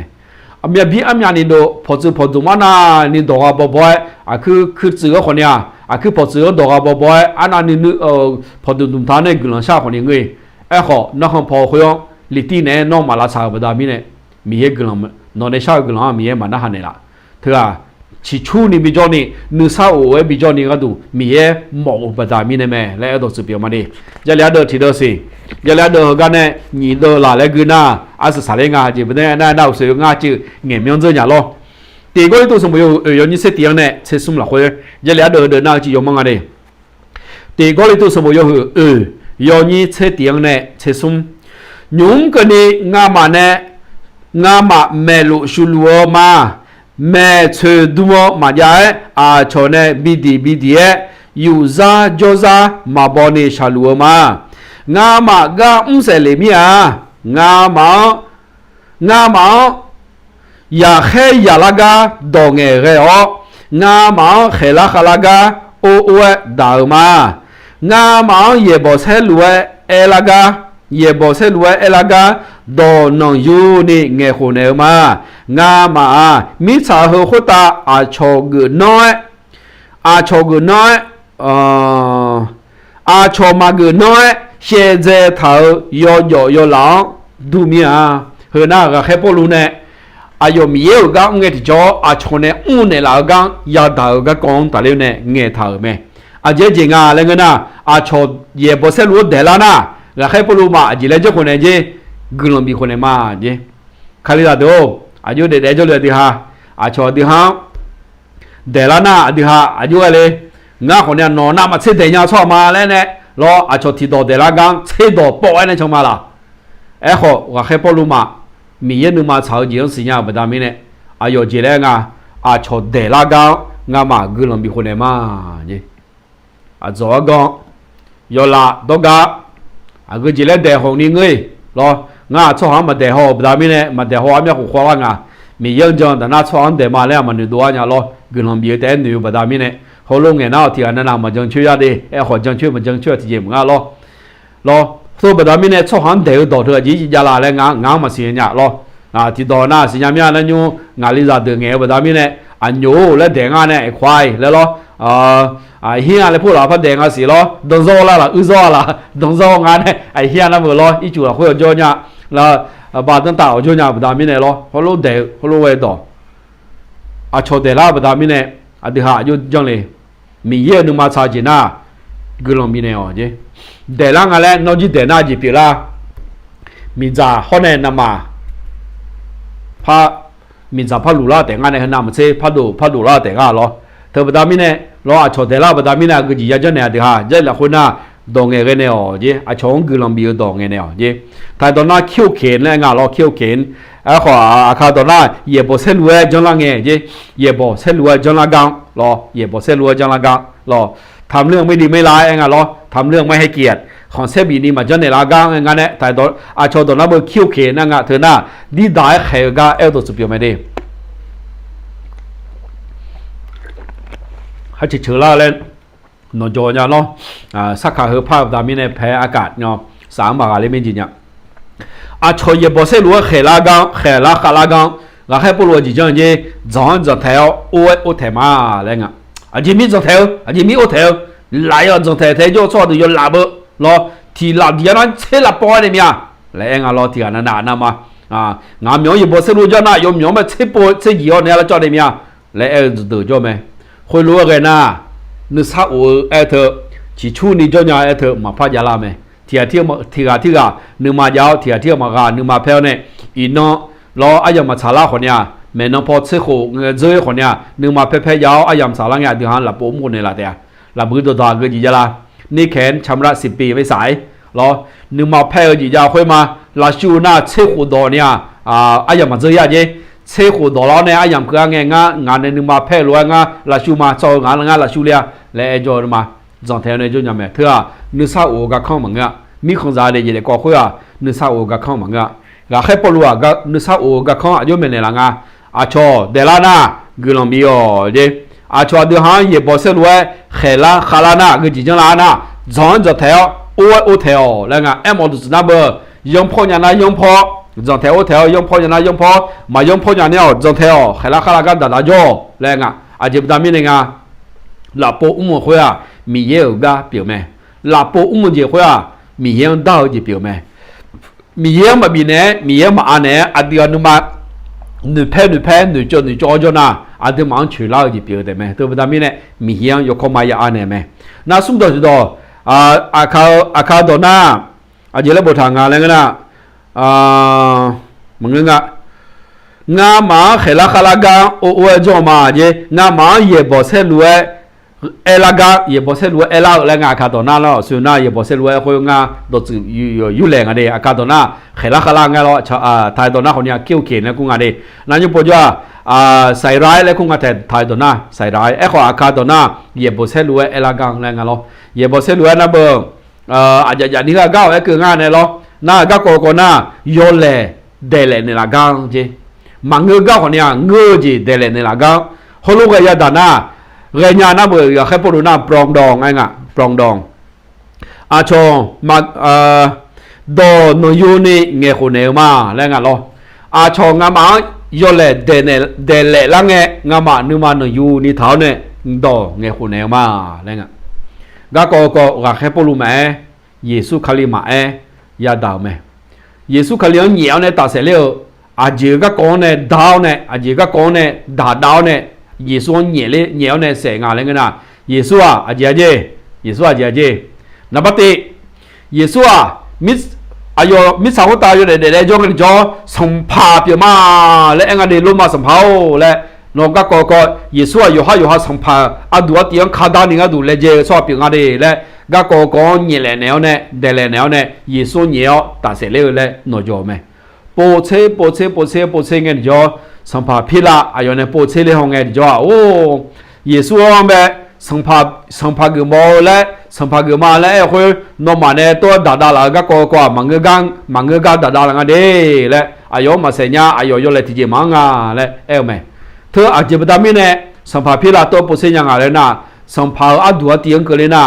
อามีบีอามีอันนี้ดูพอดูมานานี่ดอกบ่อยคือจื้อคนเนี้ยคือพอจื้อดอกบ่อยอันนั้นนี่พอดูท่านเนี่ยกลุ่มชาคนนี้เงยขอนักพอคุยลิตีเนี่ยน้องมาลาชาบุตรมีเนี่ยมีเยอะกลุ่มนอนในชากลุ่มมีเยอะมันน่าหันเลยละเถอะชิชูนี่บิจอนี่นึกซาโอ้บิจอนี่ก็ดูมีเอหมอกอุปตามีเนี่ยแม่และเอาตัวสุดเปียวมาดิจะเลี้ยเดอที่เดอสิจะเลี้ยเดอกันเนี่ยนี่เดอหลายเลยกูน่าอาศัยสายงานจีบเนี่ยน่าเอาเสียงานจีเงี้ยมีอันเจออย่างล้อตีก็ตัวสมบูรณ์อย่างนี้เสียเตียงเนี่ยเชื่อสุ่มหลักเลยจะเลี้ยเดอหน้าจียอมมั้งอะไรตีก็ตัวสมบูรณ์อย่างนี้เชื่อเตียงเนี่ยเชื่อสุ่มยุงกันนี่งามาเนี่ยงามาเมลุชุลัวมาแม่เธอดูมาใหญ่ชนเนี่ยบีดียูซาโจซามาบอนี่ชาลัวมางามากาเสเลมีงามอยากให้ยาลากาดองเงยงามเขลาขลากาโอดาวมางามเยบอเซลัวเอลากาเยบอเซลัวเอลากาดอนองยูนี่เงยคนเอมางามามิชาเฮโคตาอาชกน้อยอาชมาเกน้อยเชเจเถายหลังดูมีเฮน่าก็แค่พอรู้เนี่ยอายุมีเยอะก็เงี้ยที่จ่ออาชเนี่ยเนี่ยละก็ยาดาวก็กองตาเลี้ยเนี่ยเงี้ยเถาไหมอาเจจริงอะไรเงี้ยนะอาชเย่บอสรู้เดล่านะก็แค่พอรู้มาอาจิเลจคนเนี่ยเจกลุ่มบีคนเนี่ยมาเจคาลิดาโดอายุเด็กๆจะเลยดีฮะอาชอดีฮะเดล่านะดีฮะอายุอะไรงาคนเนี่ยนอนน้ามาเช็ดเดียร์ชอบมาแล้วเนี่ยรออาชอที่โดเดล่ากังเช็ดโดปอยเนี่ยชอบมาละขอว่าแค่พอรู้มามีเยอะนึงมาชาวจีนสิญญาบัดามิเนี่ยอายุจีเรงอาชอเดล่ากังงามากลุ่มบีคนเนี่ยมาเนี่ยอาจจะกังยอละดอกาอาจีเล่เดหงนี่เงยรองาชอบหามาเดหอบดามิเนี่ยมาเดหอบเนี่ยกูขวางมีเยอะจังแต่น่าชอบเดมาแล้วมันดูตัวเนี่ยรอกลุ่มบีแต่หนูบัดามิเนี่ยเขาลงเงินเอาที่อันนั้นมาจังช่วยดีขอจังช่วยมันจังช่วยที่เยี่ยมงั้นรอตัวบัดามิเนี่ยชอบหันเดือดต่อเธอจีจีลาเลยงามาเสียเนี่ยรอที่ต่อหน้าสิญญามีอะไรอยู่งาลิซาเดือดเงี้ยบัดามิเนี่ยอันยูและเด็กงานเนี่ยควายแล้วรอเฮียอะไรพูดหล่อพัดเด็กงานสิรอดงโซ่ละอึโซ่ละดงโซ่งานเนี่ยเฮียนั่นมือรออีจู่ละคุยกับโจเนี่ยแล้วบาดตั้งแต่โจเนี่ยบัดามิเนี่ยรอเขารู้เด็กเขารู้เวดอาชดเดล่าบัดามิเนี่ยอดีหาอยู่จังเลยมีเยอะนึงมาชาจีน่ากลุ่มมีเนี่ยเจเดล่างอะไรนอกจากเดน่าจีปีละมีจ่าข้อเนี่ยนำมาพามีจ่าพาลูล่าแต่งงานในขณะมันเช่พาดูล่าแต่งงานหรอเธอบัดามิเนี่ยรออาชดเดล่าบัดามิเนี่ยก็จีจะเนี่ยดีฮะเจละคนน่ะดองเงินเนี่ยเจอาชงกลุ่มมีดองเงินเนี่ยเจแต่ตอนนั้นคิวเข็นแล้วงานเราคิวเข็นขออาคาตอนนั้นเย่บอเซลเวจังละเงี้ยเจเย่บอเซลเวจังละกังรอเย่บอเซลเวจังละกังรอทำเรื่องไม่ดีไม่ร้ายงั้นรอทำเรื่องไม่ให้เกียรติของเซบีนี่มาจังในละกังงั้นเนี่ยแต่ตอนอาชตอนนั้นเบอร์คิวเข็นนั่งเธอหน้าดีได้เขยกาตัวสุดเปียวไม่ได้ให้เชื่อละเล่นนอนจอยเนาะสักขาเหือภาพดามิเนี่ยแพ้อากาศเนาะ3 บาทอะไรไม่จริงเนี่ยอาชอยบอเซลัวเขลากังเขลาคาลากังแล้วให้ปลัวจีจังเย่จอนจะเท้าโอ้เทมาอะไรเงี้ยอาจิมีจะเท้าอาจิมีโอ้เท้าหลายจะเท้าเท้า就错的有拉不咯ทีละเดียนั้นเชลาปอยเนี่ยมีแล้วงั้นรอที่อันนั้นนะมางานมีอยู่บอเซลัวจะน่ะยมีมาเชปอยเชยี่ห้อเนี่ยแล้วจอดเนี่ยมีแล้วดูจอไหมคนรู้กันนะนึกซาโอเธอชิชูนี่จอเนี่ยเธอมาพัดยาลาไหมที่นึกมาเจ้าที่มากานึกมาเพลเนี่ยอีน้อง รออายมาชาลาคนเนี่ยแม่น้องพอเชื่อโคเจอคนเนี่ยนึงมาเพ่ๆยาวอายชาลาเนี่ยเดี๋ยวหันหลับปุ่มคนเนี่ยละเดียหลับมือตัวๆก็จีจะละนี่แขนชำระ10 ปีไม่สายรอนึงมาเพ่จีจะค่อยมาลาชูน่าเชื่อโคดอเนี่ยอายมาเจอยาเจเชื่อโคดอแล้วเนี่ยอายเพื่อไงงานนึงมาเพ่รวยงาลาชูมาโจงานลาชูเลียและไอจอมาจองแถวเนี่ยจุนยามเถอะนึกซาโอกับข้าวมังเงะมีคนใจเลยจีเลยก็ค่อยนึกซาโอกับข้าวมังเงะก็แค่ปลัวก็นึกซาโอกับข้าวอายุไม่เนี่ยละงาอาชอเดลานากุลอมบิโอเจอาชอเดือหันเย่บอสรวยเขลาขลานาก็จีจังลานาจอนจะแถวโอแถวแล้วงามอดุสนาเบอร์ยงพ่อเนี่ยนะยงพ่อจอนแถวยงพ่อเนี่ยนะยงพ่อมายงพ่อเนี่ยจอนแถวเขลากันดาโจแล้วงาอาจจะดามิเนี่ยงาลาโปอุ้มหัวมีเยอะก็เปลี่ยวแม่ลาโปอุ้มเยอะหัวมีเยอะดาวจะเปลี่ยวแม่มีเยอะมาบีเนี่ยมีเยอะมาอันเนี่ยอันเดียวนึงมา女拍女做那，啊，都忙去了就别的没，对不对？面呢，米样有靠买也安呢没？那送到知道啊靠到那，啊，这来不谈啊，那个那么个俺妈黑啦哈啦干，我做嘛的，俺妈也不识路哎啦干也不识路哎啦，来俺看到那了，所以那也不识路哎，会俺都只有两个的，啊看到那黑啦哈啦俺了，ถ่าย到那好像叫钱了，公俺的，那就不就ใส่ร้ายแล้วคงอาจจะถ่ายตัวหน้าใส่ร้ายไอ้ขออาคาตัวหน้าเหยียบบทเส้นรวยไอ้ละกังแรงกันหรอเหยียบบทเส้นรวยนะเบอร์อาจจะอย่างนี้ก็ก้าวไอ้คืองานเนี่ยหรอหน้าก็โกหน้าโยเล่เดลในละกังจีมังเงือกคนเนี้ยเงือจีเดลในละกังเขาลูกก็ยาดานาเรียนนะเบอร์แค่พูดหน้าปรองดองไอ้เงี้ยปรองดองอาชงมาโดนยูนี่เงี้ยคนเนี้ยมาแล้วไงหรออาชงงามาโยเล่เดลละเงี้ยงามานึกมาหนยูนี่เท้าเนี่ยดอเงี้ยคนเนี้ยมาแล้วไงก็แค่พูดรู้ไหมเยซูคาลิมาเอยาดาวไหมเยซูคาลิเหนียวเนี่ยตัดเสร็จแล้วอาเจก็ก้อนเนี่ยดาวเนี่ยอาเจก็ก้อนเนี่ยด่าดาวเนี่ยเยซูเหนียวเลยเหนียวเนี่ยเสียงอะไรเงี้ยนะเยซูอาเจนับปฏิเยซูอายุมิสาวตาอยู่เด็กๆจงกันจ่อสัมภาเปียมาและเอ็งอะไรลงมาสัมภาและนกก็เยซูอยู่หาสัมภาอดูว่าที่ยังขาดนี่ก็ดูเลเจสอบเปียงอะไรและก็เนี่ยแหละแนวเนี่ยเดลแนวเนี่ยเยซูเนี่ยตัดเสร็จแล้วและนจ่อไหมโปเชเงี้ยจ่อสัมภาพิลาอายุเนี่ยโปเชเลยห้องเงี้ยจ่อโอ้เยซูแบบสัมภากุมอและสัมภากุมาและคุยนมาเนี่ยตัวด่าละก็มังเงือกด่าละกันเด้และอายุมาเสียอายุอยู่เลยที่เจมังและไหมเธออาจจะไม่ได้มีเนี่ยสัมภาพิลาตัวปุเสียยังอะไรนะสัมภาอดูว่าที่ยังเกิดเลยนะ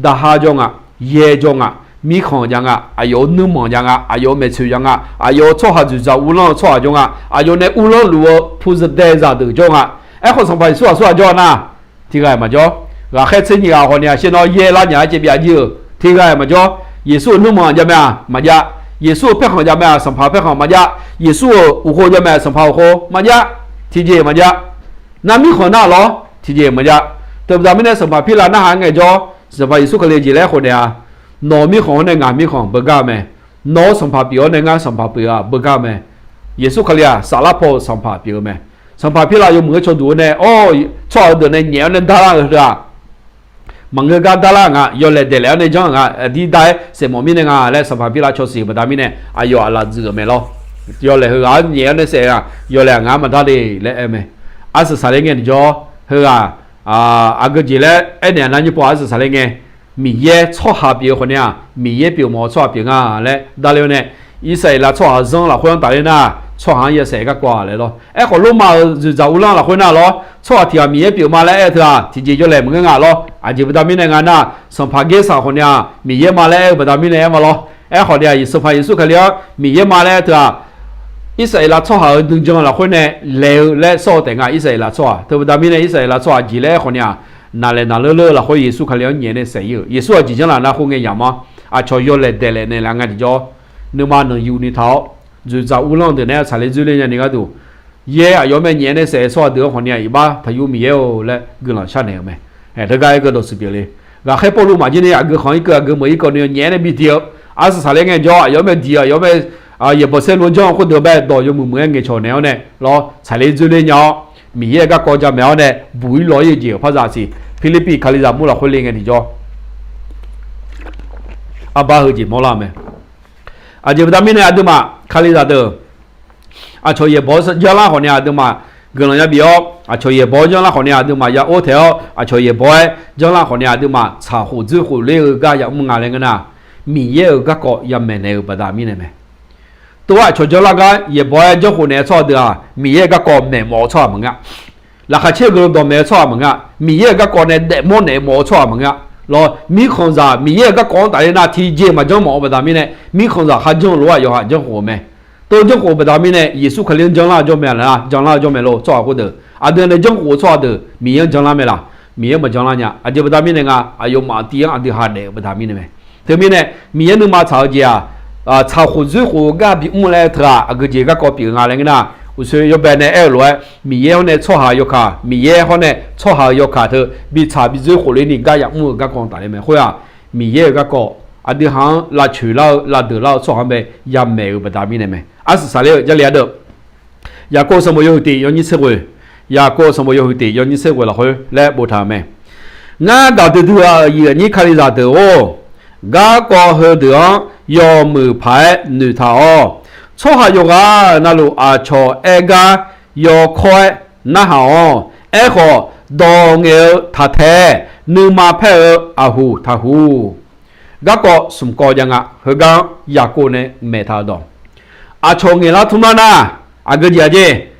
ด่าหาจงเย่จงมีของยังอายุนุ่มยังอายุไม่ช่วยยังอายุชั่วหาจุดจะอุลชั่วจงอายุเนี่ยอุลรู้ผู้จะได้จะดูจงคนสัมภาชั่วจงนะที่ไงมาจ่อก็แค่สิ่งที่เขาเนี่ยเช่นเราเย่ละเนี่ยจะเป็นยังที่ไงมาจ่อเยซูนุ่มจะไม่มาจ่อเยซูเพื่อของจะไม่สัมภาเพื่อของมาจ่อเยซูอุโคจะไม่สัมภาอุโคมาจ่อที่เจมาจ่อนั่นมีคนน่าหรอที่เจมาจ่อแต่เราไม่ได้สัมภาพิลาน่าหาไงจ่อสัมภาเยซูก็เลยจีแล้วคนเนี่ยนอมีของในงานมีของเบิกาไหมนอสัมภาพิโอในงานสัมภาพิโอเบิกาไหมเยซูเขาเรียกสารพัดสัมภาพิโอไหมสัมภาพิลาอยู่มือชนดูเนี่ยโอ้ชอบเดินในเหนียวในดาราเลยมังเงือกดาราโยเลเดลในจังดีได้เสมอมีเนี่ยและสัมภาพิลาชอบสิ่งแบบนี้เนี่ยอายุอะไรจืดไหมล่ะโยเลเหรอเหนียวในเสียโยเลงานมันได้เลยไหมอาศัยสารเงี้ยจ่อเหรออาก็จีเลยเนี่ยนั่นอยู่พออาศัยสารเงี้ยมีเย่ชั่วหาเปียคนเนี่ยมีเย่เปียวหมอชั่วเปียและได้เลยเนี่ยอิสราเอลชั่วหาจังละคนตายเลยนะชั่วหาเย่เสียก็กว่าเลยล่ะคนรู้มาจะจะอุลังละคนน่ะล่ะชั่วที่มีเย่เปียวมาแล้วเถอะที่จีจะเลยมึงก็ล่ะอาจจะไม่ได้มีในงานน่ะสัมภาเกษาคนเนี่ยมีเย่มาแล้วไม่ได้มีในมาล่ะคนเนี่ยสัมภาเยซูเขาเรียกมีเย่มาแล้วเถอะอิสราเอลชั่วหาดึงจังละคนเนี่ยเลวและโซ่แต่งอิสราเอลชั่วเธอไม่ได้มีในอิสราเอลชั่วจีแล้วคนเนี่ยนาเลนาเลละคนเยซูเขาเลี้ยงเงี้ยเนี่ยเสียเยซูจริงๆแล้วนะคงเงี้ยยามาชอยเลเดลเนี่ยละงั้นจ่อนึกมาหนึ่งยูนิท้าจุดจะอุลองเดี๋ยวเนี่ยชาเลจุเลยเนี่ยนี่ก็ดูเย่อายุแม่เงี้ยเนี่ยเสียส่วนเดียวคนเนี่ยอีบ้าถ้าอยู่มีเยอะและกุหลาบชาเนี่ยไหมเด็กก็ดูสิเปเลยก็แค่พอรู้มาจีเนี่ยก็ของอีกก็มืออีกคนเนี่ยเงี้ยเนี่ยมีเดียวอาศัยชาเลเงี้ยจ่ออายุแม่เดียวอายุแม่也不是论讲或者呗，到有某人给瞧鸟呢，咯，才来做的鸟，米也个国家苗呢，不会落一节，怕啥事？菲律宾卡里扎木了会领个你叫，阿爸和姐莫拉没，就不他们呢，对嘛，卡里扎的，瞧也不是叫那好呢，对嘛，跟人家比较，瞧也不叫那好呢，对嘛，要二条，瞧也不叫那好呢，对嘛，茶壶子壶那个要木伢那个呢。米也有个国也没那个不大米的没，都啊，瞧瞧那个也不爱叫湖南炒的啊，米也个国没毛炒么个，那还吃个都没炒么个，米也个国呢内毛炒么个，咯米看啥米也个国大的那体积嘛叫毛不大米呢，米看啥还叫罗啊有还叫湖没，都叫湖不大米呢，耶稣肯定讲那叫没了啊，讲那叫没了炒过的，对呢叫湖炒的，米也讲那没了，米也没讲那呢，就不大米呢有马蹄的还的不大米呢没。对面呢，米能嘛炒鸡炒火水火个比木来头个这个搞比那个呢，我说要不然呢来米也呢炒下要卡，米也好呢炒下要卡头，比炒比水火里你个样木个讲大的没会米也个搞对行拉除了拉得了炒下没也没有不大米的没，是啥了这里头，也过什么有的要你吃过，也过什么有的要你吃过了会来不他没，俺搞的都也你看的啥的哦。个个河的要木牌女他哦，错下有个那路错个要开那好哦，好当有他太女马牌呼他呼，个个什么高样和个亚国呢没他的，错你那他妈那个姐姐，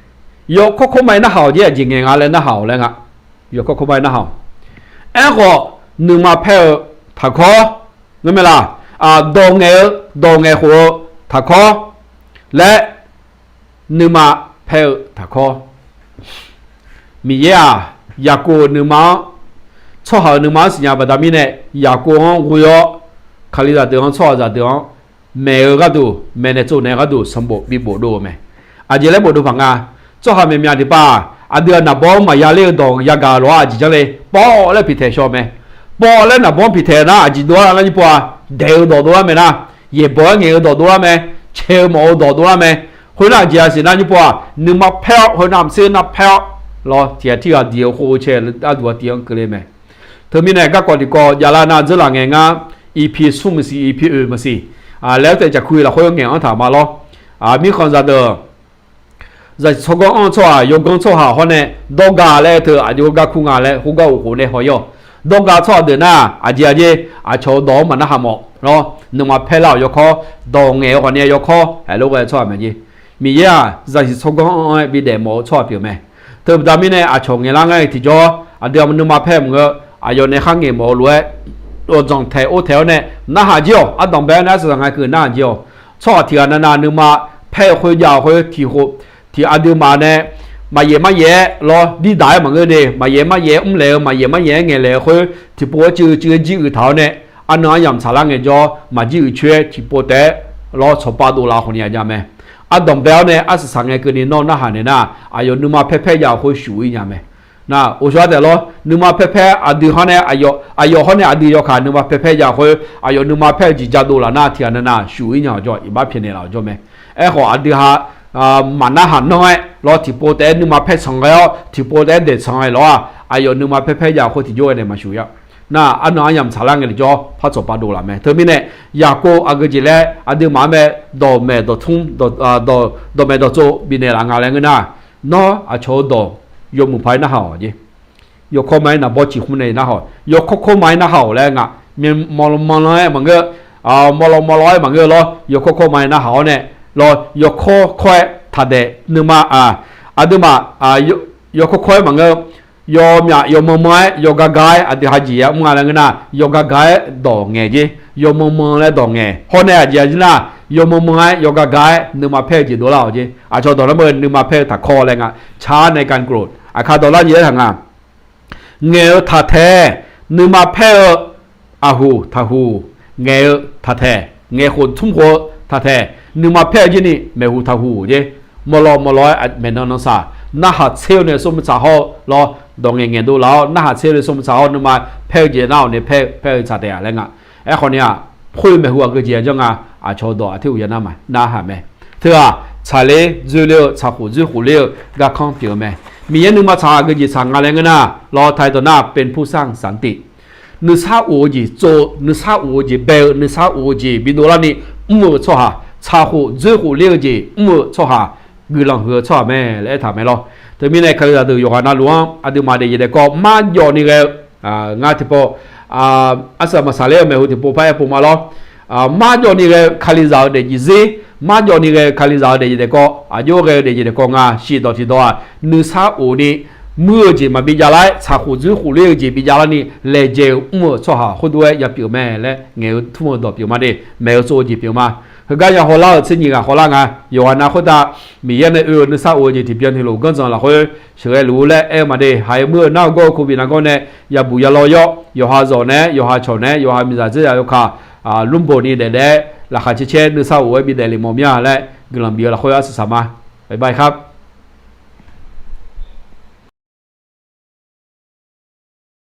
要可买那好姐，今年来那好了要可买那好，好女马牌他可。明白啦？当个和他考来，你嘛配他考，米也过你嘛，错好你嘛是伢不大米呢，也过我要考虑到地方错在地方，每个都每年做那个都全部比不多没，这来不多方做下面面的吧，对那包嘛也来动也搞罗就这里包来比太小没。包了那包皮太那，几多那你包头多没啦？也包眼多没？车毛多没？回来家是那你包，你嘛票回来是那票，咯，这天啊地火车多地方过来没？特别呢，个的亚拉那这两年EP 数么是 EP 2么是แล้วแต่จะคุยละคุยงานถามมา咯มีคนจะเด้อจะชกง错有讲错哈，呢多个嘞头就个苦啊嘞，好个有呢好哟。东家错的那瞧到嘛那哈么咯，你嘛拍了要考，当眼和呢要考，路个错没的，米就是错讲比得冇错表没，特别咱们呢从眼那个提着对我们你嘛拍么个有呢行业冇路我状态我条呢那下就当白那是上个那就错题那你嘛拍回家回提好提对嘛呢。mà ye lo đi đại mọi người đi mà ye lều mà ye nghe lều hơi thì bố chưa chữ thảo này anh nói nhầm xả lăng nghe cho mà chữ chơi thì bố té lo số ba đô la hồi nhà nhà mẹ đồng béo này sáng ngày cái này nó hẳn này na yêu nếu mà phê vào hơi suy nhà mẹ na ô số đó lo nếu mà phê đi họ này yêu họ này đi yêu cả nếu mà phê vào hơi yêu nếu mà phê chỉ ra đô la na thì anh na suy nhà cho ít bao tiền này là cho mẹ họ đi ha mà na hẳn nói lo thì bố té nhưng mà phê xong rồi thì bố té để xong rồi lo yêu nhưng mà phê vào hơi thì vô này mà suy na anh nói nhầm xả lăng cái cho phát số ba đô la mẹ, thứ bên này, nhà cô cái gì đấy, đi mà mẹ đồ thung đồ mẹ đồ chỗ bên này là ngà lên cái na, nó chỗ đồ dùng một phải nó hảo chứ, dùng không máy là bao chỉ hôm nay nó hảo, dùng không máy nó hảo lên ngà, mình mò nói mà cái mò nói mà cái lo, dùng không máy nó hảo này, lo dùng khoe thật đấy, nhưng mà đi mà dùng khoe mà cái yo momai yo gagai adi haji ya ngala ngana yo gagai do nge ji yo momon le do nge hone aji na yo momai yo gagai nu ma phe ji do la ji cho do la mo nu ma phe tha kho le nga cha nei kan growth kha do la ji tha nga nge tha the nu ma phe hu tha hu nge tha the nge khon thum ho tha the nu ma phe ji ni me hu tha hu ji mo lo me no sa na ha cheu ne som cha ho loดองเงี้ยดูแล้วน่าเชื่อเลยสมสาวนึกมาเพ่อเจน่าเนี่ยเพ่อชาติอะไรเงี้ยคนเนี้ยพ会没话个节中啊超多啊，听有那嘛那还没，对吧？查嘞资料查户资户料个康表没，มีอย่างนึงมา查个节查อะไรกันนะรอไทยตัวหน้าเป็นผู้สร้างสันตินึกซาโอจีโจนึกซาโอจีเบลนึกซาโอจีบินโดลานี่错哈查户资户料จี错哈กูลองหัว错แม่แล้วถามไม่รอแต่มีในคดีตัวอยู่หันหน้าหลวงอดีมาเดียดก็มาย้อนนี่ก็งานที่พออาศัยมาสาเลไม่หูที่พอไปพอมาล้อมาย้อนนี่ก็คดีเราเดียดจีมาย้อนนี่ก็คดีเราเดียดก็อายุก็เดียดก็งาชีดที่ตัวนึกซาโอนี่เมื่อจีมาบิจาระชาขุจื้อขุเลี้ยจีบิจาระนี่เลเจชัวหาคนด้วยอย่าเปียวแม่และเงี้ยทุ่มดอกเปียวมาดิแม่โซจีเปียวมาคือการอย่างหัวเราสิ่งนี้กันหัวเราไงอยู่วันนั้นคนตามีอย่างในนึกซาโอจีที่เปลี่ยนที่ลูกกันจังละคนเชื่อรู้และมาดิหายเมื่อหน้าก็คุบินักก็เนี่ยอย่าบุยอย่ารอยอย่าหาโจเนี่ยอย่าหาชนเนี่ยอย่าหามิจฉาชีพอย่าขาลุ่มโบนี่เด็ดๆราคาเช่นนึกซาโอบีเดลิมอมยาและกลังเบียร์ละคนอาศัยมาบ๊ายบายครับ